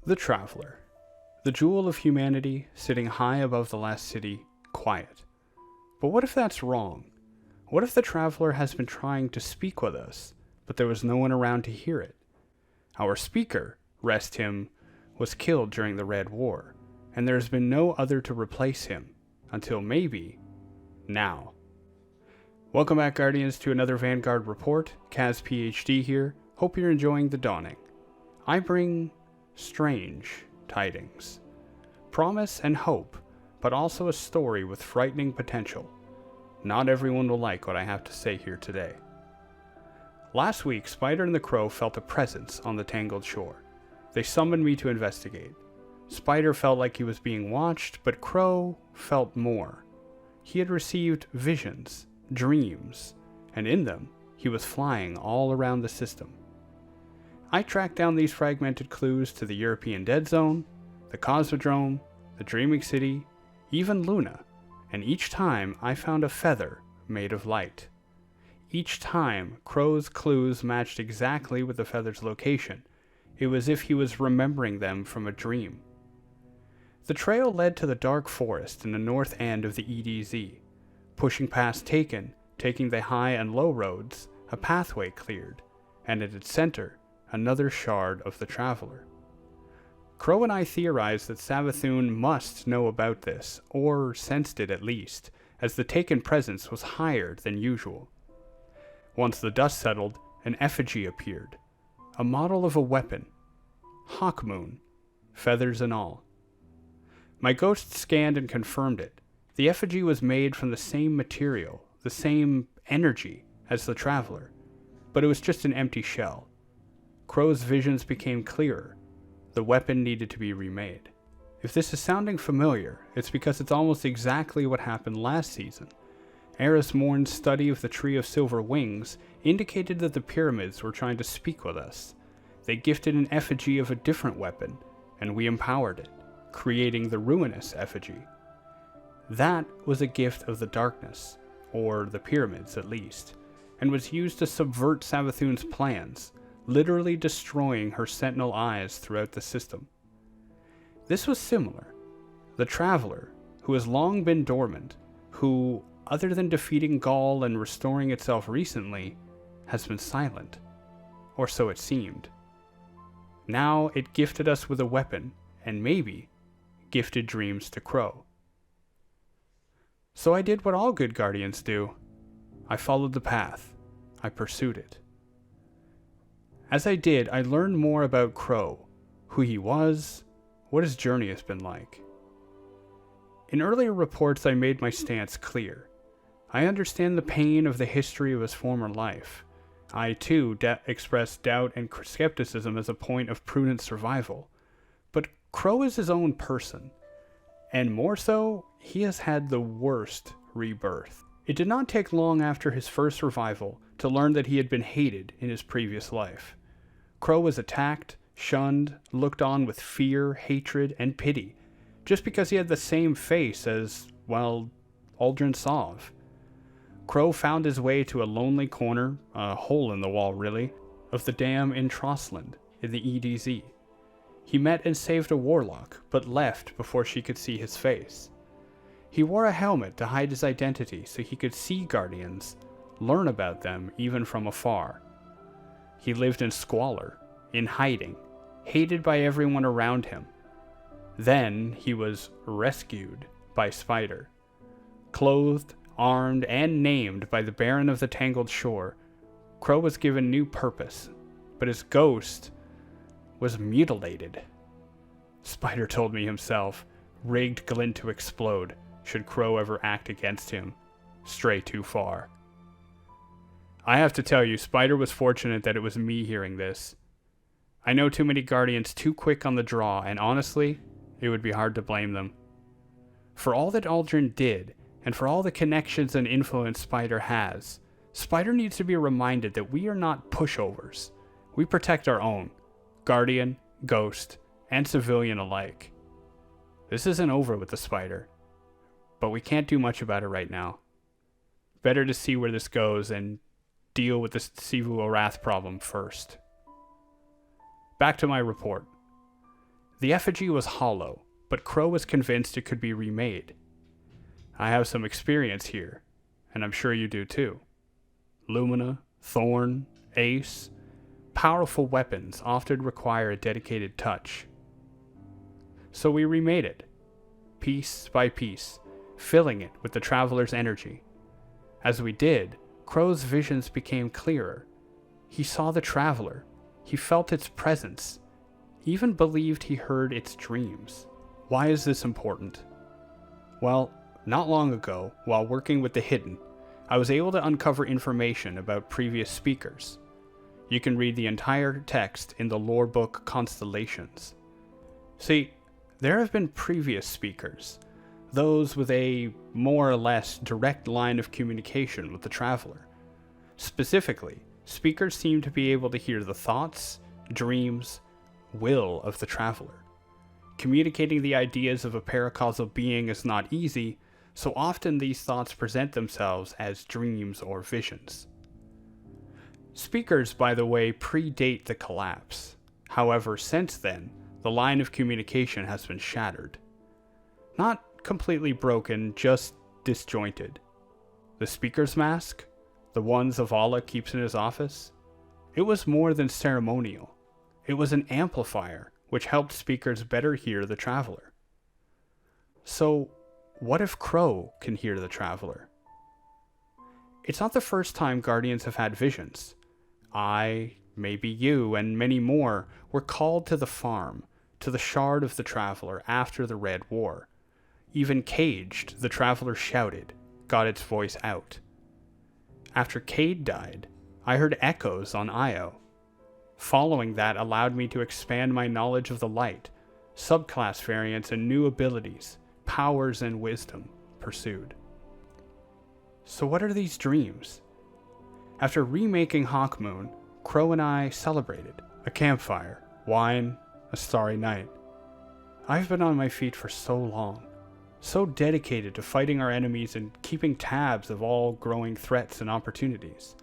The Traveler. The jewel of humanity, sitting high above the last city, quiet. But what if that's wrong? What if the Traveler has been trying to speak with us, but there was no one around to hear it? Our speaker, rest him, was killed during the Red War, and there has been no other to replace him, until maybe now. Welcome back, Guardians, to another Vanguard report. Kaz PhD here. Hope you're enjoying the dawning. I bring strange tidings. Promise and hope, but also a story with frightening potential. Not everyone will like what I have to say here today. Last week, Spider and the Crow felt a presence on the tangled shore. They summoned me to investigate. Spider felt like he was being watched, but Crow felt more. He had received visions, dreams, and in them, he was flying all around the system. I tracked down these fragmented clues to the European Dead Zone, the Cosmodrome, the Dreaming City, even Luna, and each time I found a feather made of light. Each time, Crow's clues matched exactly with the feather's location. It was as if he was remembering them from a dream. The trail led to the dark forest in the north end of the EDZ. Pushing past taking the high and low roads, a pathway cleared, and at its center, another shard of the Traveler. Crow and I theorized that Savathun must know about this, or sensed it at least, as the taken presence was higher than usual. Once the dust settled, an effigy appeared, a model of a weapon, Hawkmoon, feathers and all. My ghost scanned and confirmed it. The effigy was made from the same material, the same energy as the Traveler, but it was just an empty shell. Crow's visions became clearer. The weapon needed to be remade. If this is sounding familiar, it's because it's almost exactly what happened last season. Eris Morn's study of the Tree of Silver Wings indicated that the pyramids were trying to speak with us. They gifted an effigy of a different weapon, and we empowered it, creating the ruinous effigy. That was a gift of the darkness, or the pyramids at least, and was used to subvert Savathun's plans, literally destroying her sentinel eyes throughout the system. This was similar. The Traveler, who has long been dormant, who, other than defeating Gaul and restoring itself recently, has been silent. Or so it seemed. Now it gifted us with a weapon, and maybe gifted dreams to Crow. So I did what all good Guardians do. I followed the path. I pursued it. As I did, I learned more about Crow, who he was, what his journey has been like. In earlier reports, I made my stance clear. I understand the pain of the history of his former life. I, too, expressed doubt and skepticism as a point of prudent survival. But Crow is his own person, and more so, he has had the worst rebirth. It did not take long after his first revival to learn that he had been hated in his previous life. Crow was attacked, shunned, looked on with fear, hatred, and pity, just because he had the same face as, well, Aldrin Sov. Crow found his way to a lonely corner, a hole in the wall really, of the dam in Trostland, in the EDZ. He met and saved a warlock, but left before she could see his face. He wore a helmet to hide his identity so he could see Guardians, learn about them even from afar. He lived in squalor, in hiding, hated by everyone around him. Then he was rescued by Spider. Clothed, armed, and named by the Baron of the Tangled Shore, Crow was given new purpose, but his ghost was mutilated. Spider told me himself, rigged Glint to explode should Crow ever act against him, stray too far. I have to tell you, Spider was fortunate that it was me hearing this. I know too many Guardians too quick on the draw, and honestly, it would be hard to blame them. For all that Aldrin did, and for all the connections and influence Spider has, Spider needs to be reminded that we are not pushovers. We protect our own, Guardian, Ghost, and civilian alike. This isn't over with the Spider, but we can't do much about it right now. Better to see where this goes and deal with this Sivu Arath problem first. Back to my report. The effigy was hollow, but Crow was convinced it could be remade. I have some experience here, and I'm sure you do too. Lumina, Thorn, Ace, powerful weapons often require a dedicated touch. So we remade it, piece by piece, filling it with the Traveler's energy. As we did, Crow's visions became clearer. He saw the Traveler, he felt its presence, even believed he heard its dreams. Why is this important? Well, not long ago, while working with the Hidden, I was able to uncover information about previous speakers. You can read the entire text in the lore book Constellations. See, there have been previous speakers, those with a more or less direct line of communication with the Traveler. Specifically, speakers seem to be able to hear the thoughts, dreams, will of the Traveler. Communicating the ideas of a paracausal being is not easy, so often these thoughts present themselves as dreams or visions. Speakers, by the way, predate the collapse. However, since then, the line of communication has been shattered. Not completely broken, just disjointed. The speaker's mask, the one Zavala keeps in his office, it was more than ceremonial. It was an amplifier which helped speakers better hear the Traveler. So, what if Crow can hear the Traveler? It's not the first time Guardians have had visions. I, maybe you, and many more were called to the farm, to the shard of the Traveler after the Red War. Even caged, the Traveler shouted, got its voice out. After Cade died, I heard echoes on Io. Following that allowed me to expand my knowledge of the light, subclass variants and new abilities, powers and wisdom pursued. So what are these dreams? After remaking Hawkmoon, Crow and I celebrated. A campfire, wine, a starry night. I've been on my feet for so long, so dedicated to fighting our enemies and keeping tabs of all growing threats and opportunities.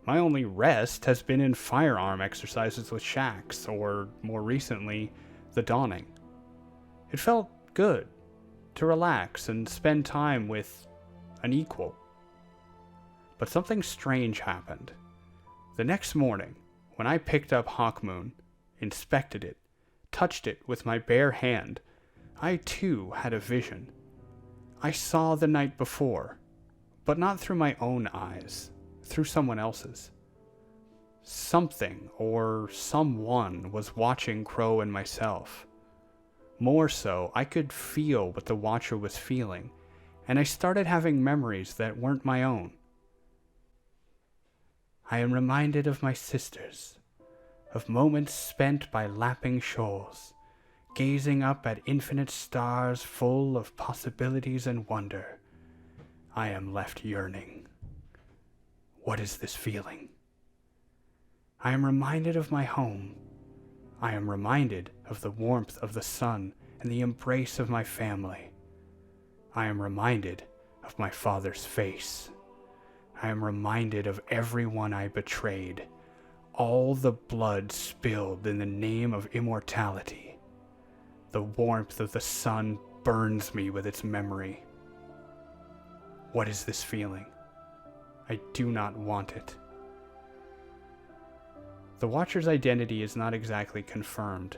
My only rest has been in firearm exercises with Shax, or more recently, the Dawning. It felt good to relax and spend time with an equal. But something strange happened. The next morning, when I picked up Hawkmoon, inspected it, touched it with my bare hand, I too had a vision. I saw the night before, but not through my own eyes, through someone else's. Something or someone was watching Crow and myself. More so, I could feel what the Watcher was feeling, and I started having memories that weren't my own. I am reminded of my sisters, of moments spent by lapping shores, gazing up at infinite stars full of possibilities and wonder. I am left yearning. What is this feeling? I am reminded of my home. I am reminded of the warmth of the sun and the embrace of my family. I am reminded of my father's face. I am reminded of everyone I betrayed, all the blood spilled in the name of immortality. The warmth of the sun burns me with its memory. What is this feeling? I do not want it. The Watcher's identity is not exactly confirmed,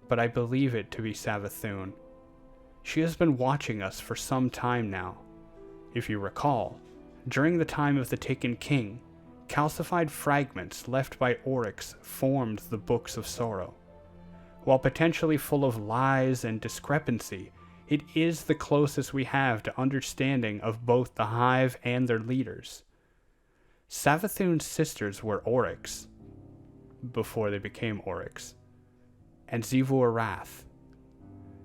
but I believe it to be Savathun. She has been watching us for some time now. If you recall, during the time of the Taken King, calcified fragments left by Oryx formed the Books of Sorrow. While potentially full of lies and discrepancy, it is the closest we have to understanding of both the Hive and their leaders. Savathun's sisters were Oryx, before they became Oryx, and Xivu Arath.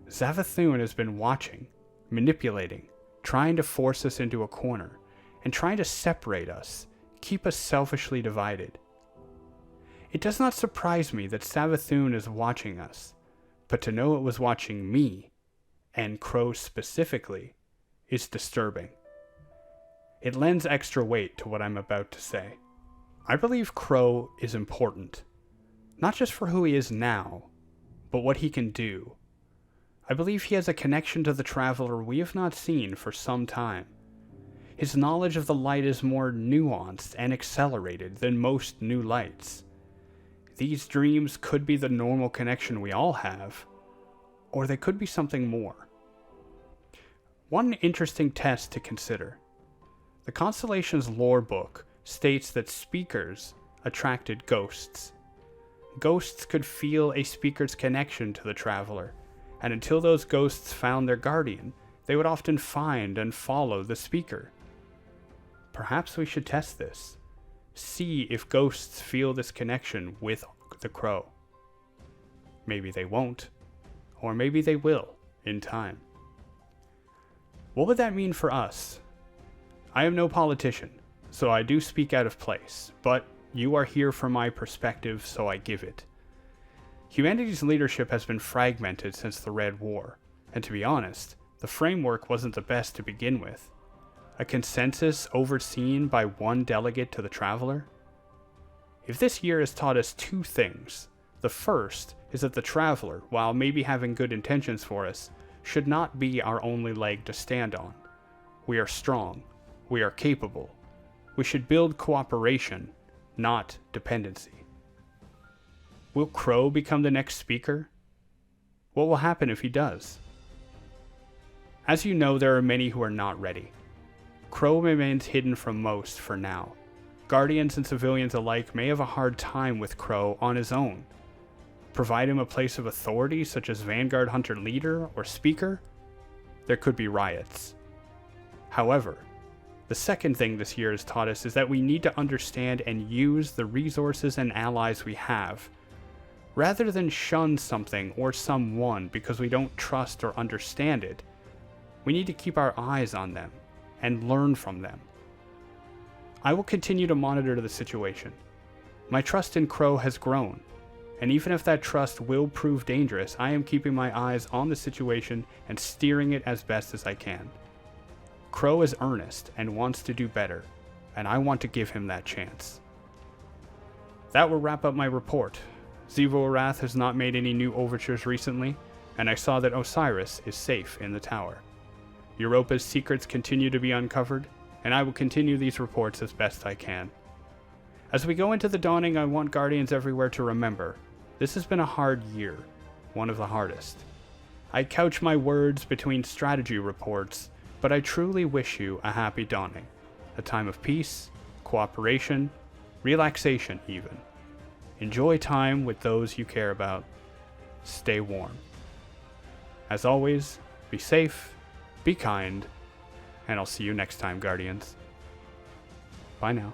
Savathun has been watching, manipulating, trying to force us into a corner, and trying to separate us, keep us selfishly divided. It does not surprise me that Savathun is watching us, but to know it was watching me, and Crow specifically, is disturbing. It lends extra weight to what I'm about to say. I believe Crow is important, not just for who he is now, but what he can do. I believe he has a connection to the Traveler we have not seen for some time. His knowledge of the light is more nuanced and accelerated than most new lights. These dreams could be the normal connection we all have, or they could be something more. One interesting test to consider. The Constellation's lore book states that speakers attracted ghosts. Ghosts could feel a speaker's connection to the Traveler, and until those ghosts found their guardian, they would often find and follow the speaker. Perhaps we should test this. See if ghosts feel this connection with the Crow. Maybe they won't, or maybe they will in time. What would that mean for us? I am no politician, so I do speak out of place, but you are here for my perspective, so I give it. Humanity's leadership has been fragmented since the Red War, and to be honest, the framework wasn't the best to begin with. A consensus overseen by one delegate to the Traveler? If this year has taught us two things, the first is that the Traveler, while maybe having good intentions for us, should not be our only leg to stand on. We are strong. We are capable. We should build cooperation, not dependency. Will Crow become the next speaker? What will happen if he does? As you know, there are many who are not ready. Crow remains hidden from most for now. Guardians and civilians alike may have a hard time with Crow on his own. Provide him a place of authority such as Vanguard Hunter Leader or Speaker? There could be riots. However, the second thing this year has taught us is that we need to understand and use the resources and allies we have, rather than shun something or someone because we don't trust or understand it. We need to keep our eyes on them and learn from them. I will continue to monitor the situation. My trust in Crow has grown, and even if that trust will prove dangerous, I am keeping my eyes on the situation and steering it as best as I can. Crow is earnest and wants to do better, and I want to give him that chance. That will wrap up my report. Zevo Wrath has not made any new overtures recently, and I saw that Osiris is safe in the tower. Europa's secrets continue to be uncovered, and I will continue these reports as best I can. As we go into the dawning, I want Guardians everywhere to remember, this has been a hard year, one of the hardest. I couch my words between strategy reports, but I truly wish you a happy dawning, a time of peace, cooperation, relaxation even. Enjoy time with those you care about. Stay warm. As always, be safe, be kind, and I'll see you next time, Guardians. Bye now.